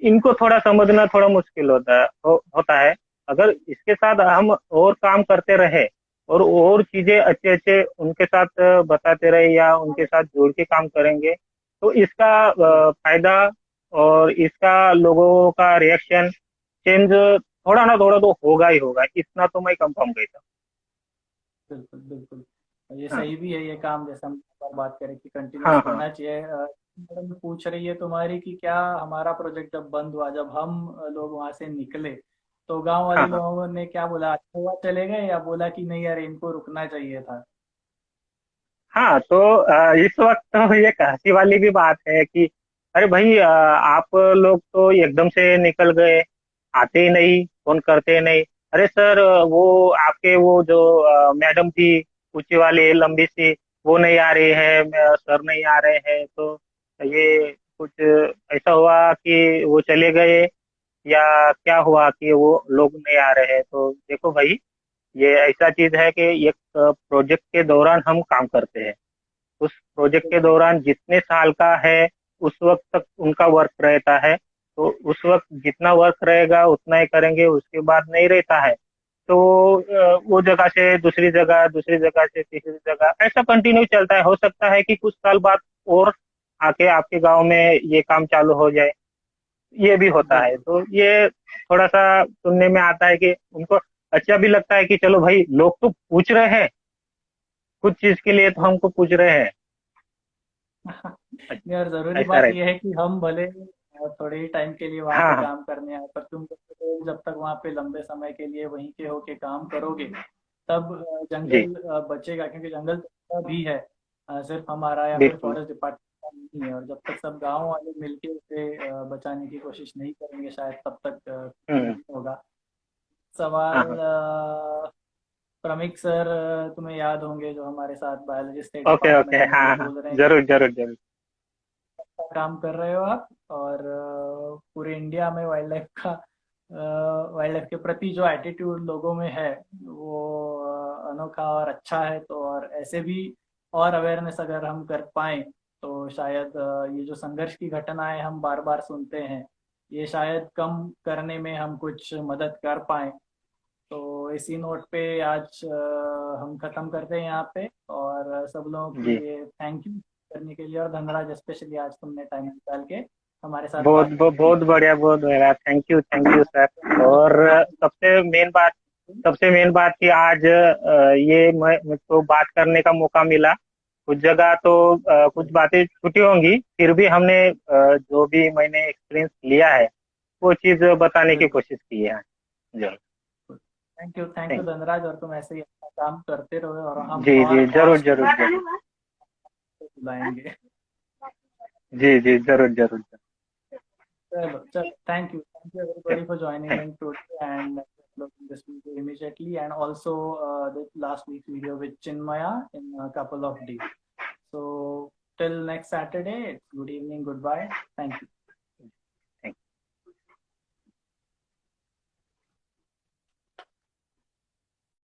इनको थोड़ा समझना थोड़ा मुश्किल होता है। अगर इसके साथ हम और काम करते रहे और चीजें अच्छे अच्छे उनके साथ बताते रहे या उनके साथ जोड़ के काम करेंगे, तो इसका फायदा और इसका लोगों का रिएक्शन चेंज थोड़ा ना थोड़ा तो होगा ही होगा, इतना तो मैं कंफर्म कहता बिल्कुल बिल्कुल। ये हूँ। हाँ सही भी है ये काम, जैसे हम एक बार बात करें कि कंटिन्यूस हाँ हाँ होना चाहिए। मैडम पूछ रही है तुम्हारी कि क्या हमारा प्रोजेक्ट जब बंद हुआ, जब हम लोग वहां से निकले, तो गांव हाँ वाले हाँ लोगों ने क्या बोला, अच्छा हुआ चले गए, या बोला कि नहीं यार इनको रुकना चाहिए था? हाँ। तो इस वक्त तो ये हंसी वाली भी बात है कि अरे भाई आप लोग तो एकदम से निकल गए, आते ही नहीं, फोन करते ही नहीं। अरे सर वो आपके वो जो मैडम थी, ऊंची वाली लंबी सी, वो नहीं आ रही है, सर नहीं आ रहे हैं, तो ये कुछ ऐसा हुआ कि वो चले गए या क्या हुआ कि वो लोग नहीं आ रहे हैं। तो देखो भाई, ये ऐसा चीज है कि एक प्रोजेक्ट के दौरान हम काम करते हैं। उस प्रोजेक्ट के बिल्कुल दौरान जितने साल का है उस वक्त तक उनका वर्क रहता है। तो उस वक्त जितना वर्क रहेगा उतना ही करेंगे, उसके बाद नहीं रहता है तो वो जगह से दूसरी जगह, दूसरी जगह से तीसरी जगह, ऐसा कंटिन्यू चलता है। हो सकता है कि कुछ साल बाद और आके आपके गांव में ये काम चालू हो जाए, ये भी होता है। बिल्कुल। तो ये थोड़ा सा सुनने में आता है कि उनको अच्छा भी लगता है कि चलो भाई लोग तो पूछ रहे हैं, कुछ चीज के लिए तो हमको पूछ रहे हैं। नहीं, और जरूरी ऐसा बात रहता यह है कि हम भले थोड़े ही टाइम के लिए वहां है। हाँ पे हाँ काम करने आए, पर तुम लोग जब तक वहां पे लंबे समय के लिए वहीं के होके काम करोगे, तब जी जंगल बचेगा, क्योंकि जंगल तो भी है, सिर्फ हमारा या फिर बिल्कुल। फॉरेस्ट डिपार्टमेंट का नहीं है। और जब तक सब गांव वाले मिलके उसे बचाने की कोशिश नहीं करेंगे, शायद तब तक हम्म। नहीं होगा। सवाल हाँ हाँ। प्रमिक सर, तुम्हें याद होंगे, जो हमारे साथ biology state okay okay, department में, वो हाँ हाँ, बोल रहे हैं जरूर जरूर जरूर। का काम कर रहे हो आप, और पूरे इंडिया में वाइल्ड लाइफ के प्रति जो एटीट्यूड लोगों में है वो अनोखा और अच्छा है। तो और ऐसे भी और अवेयरनेस अगर हम कर पाए, तो शायद ये जो संघर्ष की घटनाएं हम बार बार सुनते हैं, ये शायद कम करने में हम कुछ मदद कर पाए। तो इसी नोट पे आज हम खत्म करते हैं यहाँ पे, और सब लोगों के जी, लिए थैंक यू करने के लिए, और धनराज स्पेशली आज तुमने टाइम निकाल के हमारे साथ बहुत बात बहुत की। बहुत बढ़िया, थैंक यू सर। और सबसे मेन बात कि आज ये मुझको बात करने का मौका मिला। कुछ जगह तो कुछ बातें छूटी होंगी, फिर भी हमने जो भी मैंने एक्सपीरियंस लिया है वो चीज बताने की कोशिश की है। जी थैंक यू थैंक धनराज, और तुम ऐसे ही अपना काम करते रहो और हम जी जी और जरूर जरूर जरूर। बुलाएंगे। जी जी जरूर जरूर जरूर। चलो चलो, थैंक यू चलो everybody for joining thank in today and uploading this video immediately, and also the last week's video with Chinmaya in a couple of days. So till next Saturday, it's good evening, goodbye, thank you.